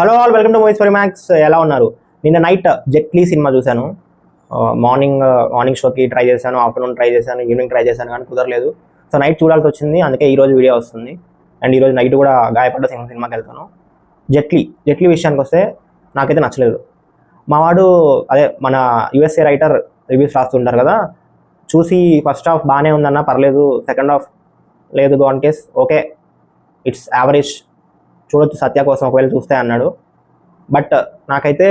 Hello all, welcome to movies for max. ఎలా ఉన్నారు? నిన్న నైట్ జెట్లీ సినిమా చూశాను. మార్నింగ్ షోకి ట్రై చేశాను, ఆఫ్టర్నూన్ ట్రై చేశాను, ఈవినింగ్ ట్రై చేశాను, కానీ కుదరలేదు. సో నైట్ చూడాల్సి వచ్చింది, అందుకే ఈరోజు వీడియో వస్తుంది. అండ్ ఈరోజు నైట్ కూడా గాయపడ్డ సినిమాకి వెళ్తాను. జెట్లీ విషయానికి వస్తే నాకైతే నచ్చలేదు. మావాడు అదే మన యూఎస్ఏ రైటర్ రివ్యూస్ రాస్తుంటారు కదా, చూసి ఫస్ట్ హాఫ్ బాగానే ఉందన్న, పర్లేదు, సెకండ్ హాఫ్ లేదు, gone case okay, it's average, చూడొచ్చు సత్య కోసం ఒకవేళ చూస్తే అన్నాడు. బట్ నాకైతే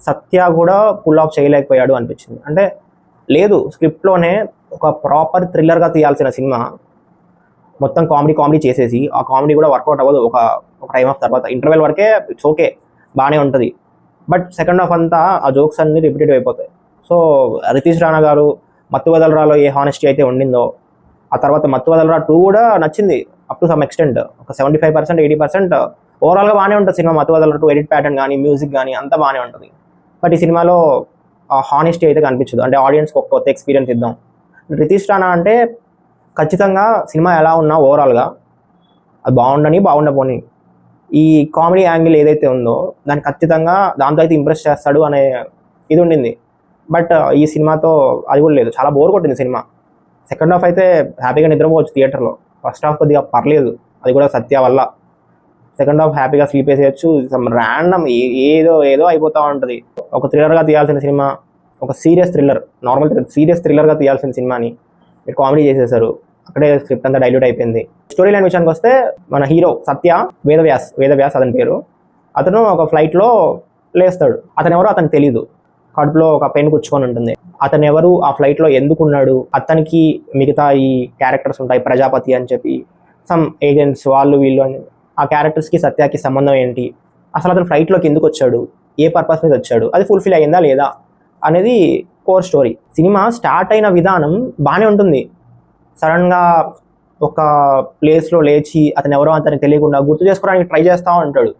సత్య కూడా పుల్ ఆఫ్ చేయలేకపోయాడు అనిపించింది. అంటే లేదు, స్క్రిప్ట్లోనే ఒక ప్రాపర్ థ్రిల్లర్గా తీయాల్సిన సినిమా మొత్తం కామెడీ చేసేసి ఆ కామెడీ కూడా వర్కౌట్ అవ్వదు. ఒక టైం ఆఫ్ తర్వాత ఇంటర్వెల్ వరకే ఇట్స్ ఓకే, బాగానే ఉంటుంది. బట్ సెకండ్ హాఫ్ అంతా ఆ జోక్స్ అన్ని రిపీటెడ్ అయిపోతాయి. సో రితీష్ రాణా గారు మత్తు వదలరాలో ఏ హానెస్టీ అయితే ఉండిందో, ఆ తర్వాత మత్తు వదలరా 2 కూడా నచ్చింది అప్ టు సమ్ ఎక్స్టెంట్. ఒక 75% 80% ఓవరాల్గా బాగానే ఉంటుంది సినిమా. మత్తు వదలరా 2 ఎడిట్ ప్యాటర్న్ కానీ మ్యూజిక్ కానీ అంతా బాగానే ఉంటుంది. బట్ ఈ సినిమాలో ఆ హానెస్టీ అయితే కనిపించదు. అంటే ఆడియన్స్కి ఒక కొత్త ఎక్స్పీరియన్స్ ఇద్దాం. రితీష్ రాణా అంటే ఖచ్చితంగా సినిమా ఎలా ఉన్నా ఓవరాల్గా అది బాగుండపోని ఈ కామెడీ యాంగిల్ ఏదైతే ఉందో దాన్ని ఖచ్చితంగా దాంతో అయితే ఇంప్రెస్ చేస్తాడు అనే ఇది ఉండింది. బట్ ఈ సినిమాతో అది కూడా లేదు, చాలా బోర్ కొట్టింది సినిమా. సెకండ్ హాఫ్ అయితే హ్యాపీగా నిద్రపోవచ్చు థియేటర్లో. ఫస్ట్ హాఫ్ కొద్దిగా పర్లేదు, అది కూడా సత్య వల్ల. సెకండ్ హాఫ్ హ్యాపీగా స్లీప్ వేసేయచ్చు. ర్యాండమ్ ఏదో అయిపోతూ ఉంటుంది. ఒక థ్రిల్లర్గా తీయాల్సిన సినిమా, ఒక సీరియస్ థ్రిల్లర్, నార్మల్ సీరియస్ థ్రిల్లర్గా తీయాల్సిన సినిమాని మీరు కామెడీ చేసేసారు. అక్కడే స్క్రిప్ట్ అంతా డైల్యూట్ అయిపోయింది. స్టోరీ లైన్ విషయానికి వస్తే మన హీరో సత్య వేదవ్యాస్ అతని పేరు. అతను ఒక ఫ్లైట్లో లేస్తాడు. అతనికి తెలీదు. కడుపులో ఒక పెయిన్ కూర్చుకొని ఉంటుంది. అతను ఎవరు, ఆ ఫ్లైట్లో ఎందుకున్నాడు, అతనికి మిగతా ఈ క్యారెక్టర్స్ ఉంటాయి, ప్రజాపతి అని చెప్పి సమ్ ఏజెంట్స్, వీళ్ళు అని. ఆ క్యారెక్టర్స్కి సత్యకి సంబంధం ఏంటి, అసలు అతను ఫ్లైట్లోకి ఎందుకు వచ్చాడు, ఏ పర్పస్ మీద వచ్చాడు, అది ఫుల్ఫిల్ అయ్యిందా లేదా అనేది కోర్ స్టోరీ. సినిమా స్టార్ట్ అయిన విధానం బాగానే ఉంటుంది. సడన్గా ఒక ప్లేస్లో లేచి అతను ఎవరో అతనికి తెలియకుండా గుర్తు చేసుకోవడానికి ట్రై చేస్తూ ఉంటాడు.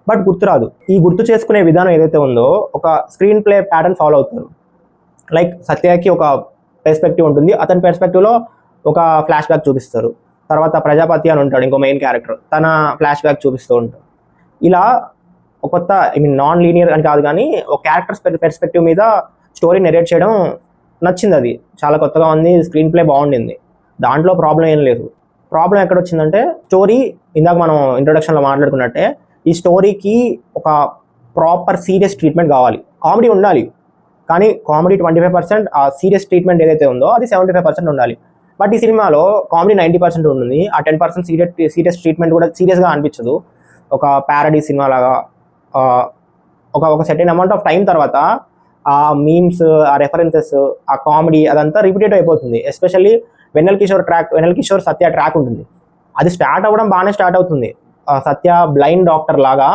బట్ గుర్తురాదు. ఈ గుర్తు చేసుకునే విధానం ఏదైతే ఉందో ఒక స్క్రీన్ ప్లే ప్యాటర్న్ ఫాలో అవుతారు. లైక్ సత్యకి ఒక పెర్స్పెక్టివ్ ఉంటుంది, అతని పెర్స్పెక్టివ్లో ఒక ఫ్లాష్ బ్యాక్ చూపిస్తారు. తర్వాత ప్రజాపతి అని ఉంటాడు ఇంకో మెయిన్ క్యారెక్టర్, తన ఫ్లాష్ బ్యాక్ చూపిస్తూ ఉంటారు. ఇలా ఒక కొత్త నాన్ లీనియర్ అని కాదు కానీ ఒక క్యారెక్టర్స్ పెర్స్పెక్టివ్ మీద స్టోరీ నెరేట్ చేయడం నచ్చింది. అది చాలా కొత్తగా ఉంది, స్క్రీన్ ప్లే బాగుండింది, దాంట్లో ప్రాబ్లం ఏం లేదు. ప్రాబ్లం ఎక్కడ వచ్చిందంటే స్టోరీ, ఇందాక మనం ఇంట్రొడక్షన్లో మాట్లాడుకున్నట్టే, ఈ స్టోరీకి ఒక ప్రాపర్ సీరియస్ ట్రీట్మెంట్ కావాలి. కామెడీ ఉండాలి, కానీ కామెడీ 25%, ఆ సీరియస్ ట్రీట్మెంట్ ఏదైతే ఉందో అది 75% ఉండాలి. బట్ ఈ సినిమాలో కామెడీ 90% ఉంటుంది, ఆ 10% సీరియస్ ట్రీట్మెంట్ కూడా సీరియస్గా అనిపించదు. ఒక ప్యారడీ సినిమా లాగా ఒక సెటైన్ అమౌంట్ ఆఫ్ టైం తర్వాత ఆ మీమ్స్, ఆ రెఫరెన్సెస్, ఆ కామెడీ అదంతా రిపీటెడ్ అయిపోతుంది. ఎస్పెషల్లీ వెన్నెల కిషోర్ సత్య ట్రాక్ ఉంటుంది. అది స్టార్ట్ అవ్వడం బాగానే స్టార్ట్ అవుతుంది. సత్య బ్లైండ్ డాక్టర్ లాగా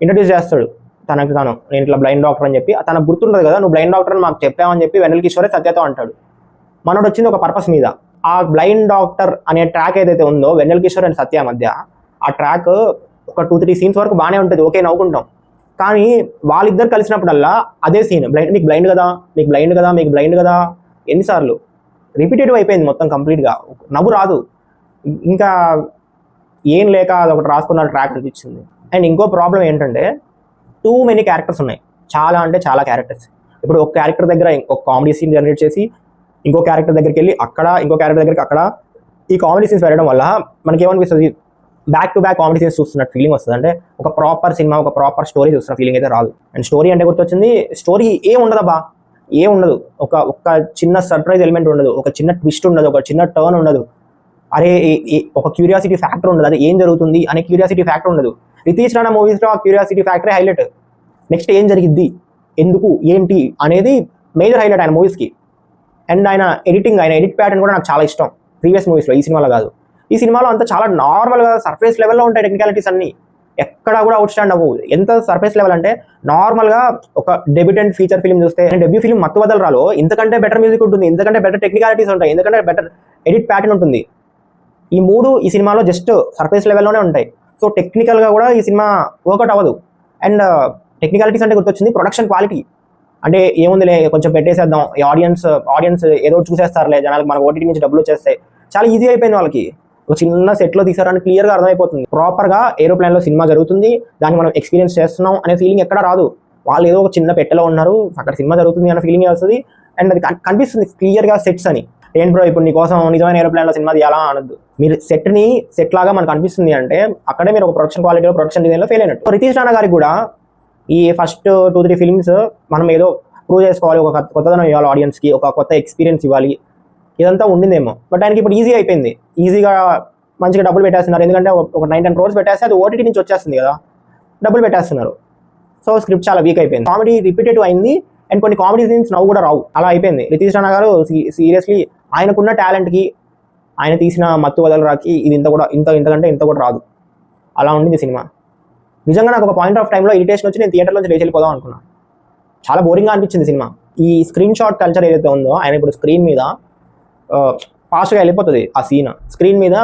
ఇంట్రడ్యూస్ చేస్తాడు తనకు తాను, నేను ఇట్లా బ్లైండ్ డాక్టర్ అని చెప్పి. తనకు గుర్తుంటుంది కదా, నువ్వు బ్లైండ్ డాక్టర్ అని మాకు చెప్పావని చెప్పి వెన్నెల కిషోరే సత్యతో అంటాడు. మనోడు వచ్చింది ఒక పర్పస్ మీద. ఆ బ్లైండ్ డాక్టర్ అనే ట్రాక్ ఏదైతే ఉందో వెన్నెల కిషోర్ అండ్ సత్య మధ్య, ఆ ట్రాక్ ఒక 2-3 సీన్స్ వరకు బాగానే ఉంటుంది, ఓకే, నవ్వుకుంటాం. కానీ వాళ్ళిద్దరు కలిసినప్పుడల్లా అదే సీన్, మీకు బ్లైండ్ కదా ఎన్నిసార్లు రిపీటెడ్ అయిపోయింది మొత్తం కంప్లీట్గా. నవ్వు రాదు. ఇంకా ఏం లేక అది ఒకటి రాసుకున్న ట్రాక్ అనిపించింది. అండ్ ఇంకో ప్రాబ్లం ఏంటంటే టూ మెనీ క్యారెక్టర్స్ ఉన్నాయి, చాలా అంటే చాలా క్యారెక్టర్స్. ఇప్పుడు ఒక క్యారెక్టర్ దగ్గర ఒక కామెడీ సీన్ జనరేట్ చేసి ఇంకో క్యారెక్టర్ దగ్గరికి వెళ్ళి అక్కడ, ఇంకో క్యారెక్టర్ దగ్గరికి అక్కడ, ఈ కామెడీ సీన్స్ పెట్టడం వల్ల మనకి ఏమనిపిస్తుంది, back to back comedy scenes చూస్తున్నట్టు ఫీలింగ్ వస్తుంది. అంటే ఒక ప్రాపర్ సినిమా, ఒక ప్రాపర్ స్టోరీ చూస్తున్న ఫీలింగ్ అయితే రాదు. అండ్ స్టోరీ అంటే గుర్తొచ్చింది, స్టోరీ ఏం ఉండదు. ఒక చిన్న సర్ప్రైజ్ ఎలిమెంట్ ఉండదు, ఒక చిన్న ట్విస్ట్ ఉండదు, ఒక చిన్న టర్న్ ఉండదు. అరే ఒక క్యూరియాసిటీ ఫ్యాక్టర్ ఉండదు, అది ఏం జరుగుతుంది అనే క్యూరియాసిటీ ఫ్యాక్టర్ ఉండదు. రితీష్ రాణా మూవీస్లో ఆ క్యూరియాసిటీ ఫ్యాక్టరే హైలైట్. నెక్స్ట్ ఏం జరిగిద్ది, ఎందుకు, ఏంటి అనేది మేజర్ హైలైట్ ఆయన మూవీస్కి. అండ్ ఆయన ఎడిట్ ప్యాటర్న్ కూడా నాకు చాలా ఇష్టం ప్రీవియస్ మూవీస్లో, ఈ సినిమాలో కాదు. ఈ సినిమాలో అంతా చాలా నార్మల్గా సర్ఫేస్ లెవెల్లో ఉంటాయి టెక్నికాలిటీస్ అన్నీ, ఎక్కడా కూడా అవుట్ స్టాండ్ అవ్వవు. ఎంత సర్ఫేస్ లెవెల్ అంటే నార్మల్గా ఒక డెబ్యూటెంట్ ఫీచర్ ఫిల్మ్ చూస్తే, డెబ్యూ ఫిల్మ్ మత్తు వదలరాలో ఇంతకంటే బెటర్ మ్యూజిక్ ఉంటుంది, ఇంతకంటే బెటర్ టెక్నికాలిటీస్ ఉంటాయి, ఇంతకంటే బెటర్ ఎడిట్ ప్యాటర్న్ ఉంటుంది. ఈ మూడు ఈ సినిమాలో జస్ట్ సర్ఫేస్ లెవెల్లోనే ఉంటాయి. సో టెక్నికల్గా కూడా ఈ సినిమా వర్కౌట్ అవ్వదు. అండ్ టెక్నికాలిటీస్ అంటే గుర్తొచ్చింది ప్రొడక్షన్ క్వాలిటీ. అంటే ఏముందిలే కొంచెం పెట్టేసేద్దాం, ఈ ఆడియన్స్ ఏదో చూసేస్తారులే, జనాలకు మనకు ఓటీటీ నుంచి డబ్బులు వచ్చేస్తాయి, చాలా ఈజీ అయిపోయింది వాళ్ళకి. ఒక చిన్న సెట్లో తీసారని క్లియర్గా అర్థమైపోతుంది. ప్రాపర్గా ఏరోప్లేన్లో సినిమా జరుగుతుంది, దాన్ని మనం ఎక్స్పీరియన్స్ చేస్తున్నాం అనే ఫీలింగ్ ఎక్కడ రాదు. వాళ్ళు ఏదో ఒక చిన్న పెట్టెలో ఉన్నారు, అక్కడ సినిమా జరుగుతుంది అనే ఫీలింగ్ వస్తుంది. అండ్ అది కనిపిస్తుంది క్లియర్గా సెట్స్ అని. ఏంటి బ్రో ఇప్పుడు నీకోసం నిజమైన ఏరోప్లేన్లో సినిమా తీయాలా అనొద్దు. మీరు సెట్ లాగా మనకు అనిపిస్తుంది అంటే అక్కడే మీరు ఒక ప్రొడక్షన్ క్వాలిటీలో ప్రొడక్షన్ డిజైన్లో ఫెయిల్ అయినట్టు. రితీష్ రాణా గారికి కూడా ఈ ఫస్ట్ 2-3 ఫిల్మ్స్ మనం ఏదో ప్రూవ్ చేసుకోవాలి, ఒక కొత్తదనం ఇవ్వాలి ఆడియన్స్కి, ఒక కొత్త ఎక్స్పీరియన్స్ ఇవ్వాలి, ఇదంతా ఉండిందేమో. బట్ ఆయనకి ఇప్పుడు ఈజీ అయిపోయింది, ఈజీగా మంచిగా డబ్బులు పెట్టేస్తున్నారు. ఎందుకంటే ఒక 9-10 crores పెట్టేస్తే అది ఓటీటీ నుంచి వచ్చేస్తుంది కదా, డబ్బులు పెట్టేస్తున్నారు. సో స్క్రిప్ట్ చాలా వీక్ అయిపోయింది, కామెడీ రిపీటెడ్ అయింది, అండ్ కొన్ని కామెడీ సీన్స్ నవ్వు కూడా రావు, అలా అయిపోయింది. రితీష్ రాణా గారు సీరియస్లీ ఆయనకున్న టాలెంట్కి, ఆయన తీసిన మత్తు వదలరాకి ఇది ఇంతకంటే ఇంత కూడా రాదు, అలా ఉండింది సినిమా. నిజంగా నాకు ఒక పాయింట్ ఆఫ్ టైంలో ఇరిటేషన్ వచ్చి నేను థియేటర్లో లేచి వెళ్ళిపోదాం అనుకున్నాను. చాలా బోరింగ్గా అనిపించింది సినిమా. ఈ స్క్రీన్ షాట్ కల్చర్ ఏదైతే ఉందో, ఆయన ఇప్పుడు స్క్రీన్ మీద ఫాస్ట్గా వెళ్ళిపోతుంది ఆ సీన్. స్క్రీన్ మీద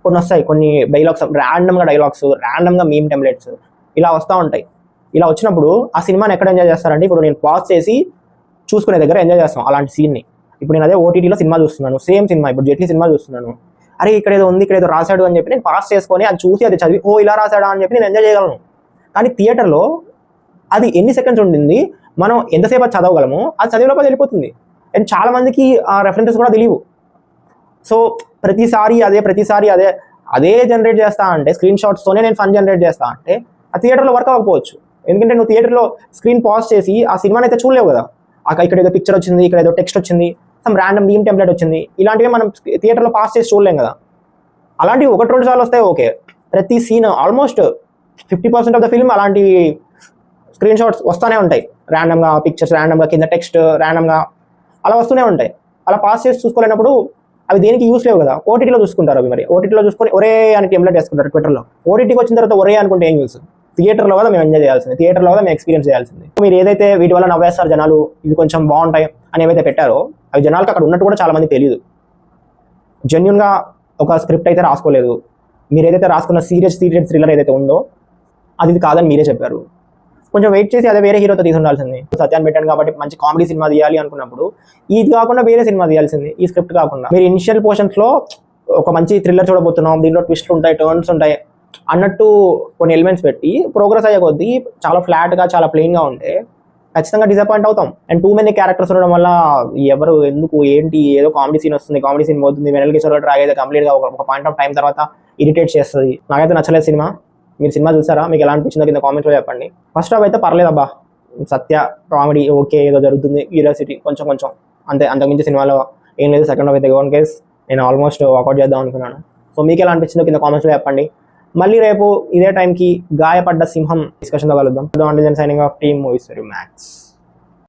కొన్ని వస్తాయి, కొన్ని డైలాగ్స్, ర్యాండమ్గా డైలాగ్స్, ర్యాండమ్గా మీమ్ టెంప్లెట్స్ ఇలా వస్తూ ఉంటాయి. ఇలా వచ్చినప్పుడు ఆ సినిమాని ఎక్కడ ఎంజాయ్ చేస్తారంటే, ఇప్పుడు నేను పాజ్ చేసి చూసుకునే దగ్గర ఎంజాయ్ చేస్తాం అలాంటి సీన్ని. ఇప్పుడు నేను అదే ఓటీటీలో సినిమా చూస్తున్నాను, సేమ్ సినిమా, ఇప్పుడు జెట్లీ సినిమా చూస్తున్నాను, అరే ఇక్కడ ఏదో ఉంది, ఇక్కడ ఏదో రాశాడు అని చెప్పి నేను పాస్ చేసుకొని అది చూసి అది చదివి ఓ ఇలా రాశాడా అని చెప్పి నేను ఎంజాయ్ చేయగలను. కానీ థియేటర్లో అది ఎన్ని సెకండ్స్ ఉండింది, మనం ఎంతసేపు అది చదవగలము, అది చదివిలోపల వెళ్ళిపోతుంది. అండ్ చాలా మందికి ఆ రెఫరెన్సెస్ కూడా తెలియవు. సో ప్రతిసారి అదే జనరేట్ చేస్తా అంటే, స్క్రీన్ షాట్స్తోనే నేను ఫన్ జనరేట్ చేస్తా అంటే ఆ థియేటర్లో వర్క్ అవ్వకపోవచ్చు. ఎందుకంటే నువ్వు థియేటర్లో స్క్రీన్ పాజ్ చేసి ఆ సినిమాని అయితే చూడలేవు కదా. ఇక్కడ ఏదో పిక్చర్ వచ్చింది, ఇక్కడ ఏదో టెక్స్ట్ వచ్చింది, సమ్ ర్యాండమ్ మీమ్ టెంప్లెట్ వచ్చింది, ఇలాంటివి మనం థియేటర్లో పాస్ చేసి చూడలేం కదా. అలాంటివి 1-2 సార్లు వస్తాయి ఓకే. ప్రతి scene almost 50% of the film అలాంటి స్క్రీన్ షాట్స్ వస్తూనే ఉంటాయి, ర్యాండమ్గా పిక్చర్స్, ర్యాండమ్గా కింద టెక్స్ట్, ర్యాండమ్గా అలా వస్తూనే ఉంటాయి. అలా పాస్ చేసి చూసుకోలేనప్పుడు అవి దేనికి యూస్ లేవు కదా. ఓటీటీలో చూసుకుంటారు అవి, మరి ఓటీటీలో చూసుకొని ఒరే అని టెంప్లెట్ వేసుకుంటారు ట్విట్టర్లో. ఓటీటీకి వచ్చిన తర్వాత ఒరే అనుకుంటే ఏం యూస్? థియేటర్లో కదా మేము ఎంజాయ్ చేయాల్సింది, థియేటర్లో కదా మేము ఎక్స్పీరియన్స్ చేయాల్సింది. మీరు ఏదైతే వీటి వల్ల నవ్వేస్తారు జనాలు, ఇవి కొంచెం బాగుంటాయి అని ఏవైతే పెట్టారో అవి జనాలకు అక్కడ ఉన్నట్టు కూడా చాలా మంది తెలియదు. జెన్యున్గా ఒక స్క్రిప్ట్ అయితే రాసుకోలేదు. మీరు ఏదైతే రాసుకున్న సీరియస్ థ్రిల్లర్ ఏదైతే ఉందో అది కాదని మీరే చెప్పారు. కొంచెం వెయిట్ చేసి అదే వేరే హీరోతో తీసి ఉండాల్సింది. సత్యాన్ని పెట్టాను కాబట్టి మంచి కామెడీ సినిమా తీయాలి అనుకున్నప్పుడు ఇది కాకుండా వేరే సినిమా తీయాల్సింది, ఈ స్క్రిప్ట్ కాకుండా. మీరు ఇనిషియల్ పోర్షన్స్లో ఒక మంచి థ్రిల్లర్ చూడబోతున్నాం, దీంట్లో ట్విస్ట్లు ఉంటాయి, టర్న్స్ ఉంటాయి అన్నట్టు కొన్ని ఎలిమెంట్స్ పెట్టి ప్రోగ్రెస్ అయ్యే కొద్దీ చాలా ఫ్లాట్గా, చాలా ప్లెయిన్గా ఉంటే ఖచ్చితంగా డిసప్పాయింట్ అవుతాం. అండ్ టూ మెనీ క్యారెక్టర్స్ ఉండడం వల్ల ఎవరు ఎందుకు ఏంటి, ఏదో కామెడీ సీన్ వస్తుంది, కామెడీ సీన్ పోతుంది, వెనల్ కిషోర్ గారు అయితే కంప్లీట్గా ఒక పాయింట్ ఆఫ్ టైం తర్వాత ఇరిటేట్ చేస్తుంది. నాకైతే నచ్చలేదు సినిమా. మీరు సినిమా చూసారా? మీకు ఎలా అనిపించిందో కింద కామెంట్లో చెప్పండి. ఫస్ట్ హాఫ్ అయితే పర్లేదు అబ్బా, సత్య కామెడీ ఓకే, ఏదో జరుగుతుంది, క్యూరియాసిటీ కొంచెం అంతే, అంతకుమించి సినిమాలో ఏం లేదు. సెకండ్ హాఫ్ అయితే గోన్ కేస్ నేను ఆల్మోస్ట్ వాకౌట్ చేద్దాం అనుకున్నాను. సో మీకు ఎలా అనిపించిందో కింద కామెంట్స్లో చెప్పండి. మళ్ళీ రేపు ఇదే టైంకి గాయపడ్డ సింహం డిస్కషన్తో కలుద్దాం. Signing off team movies max.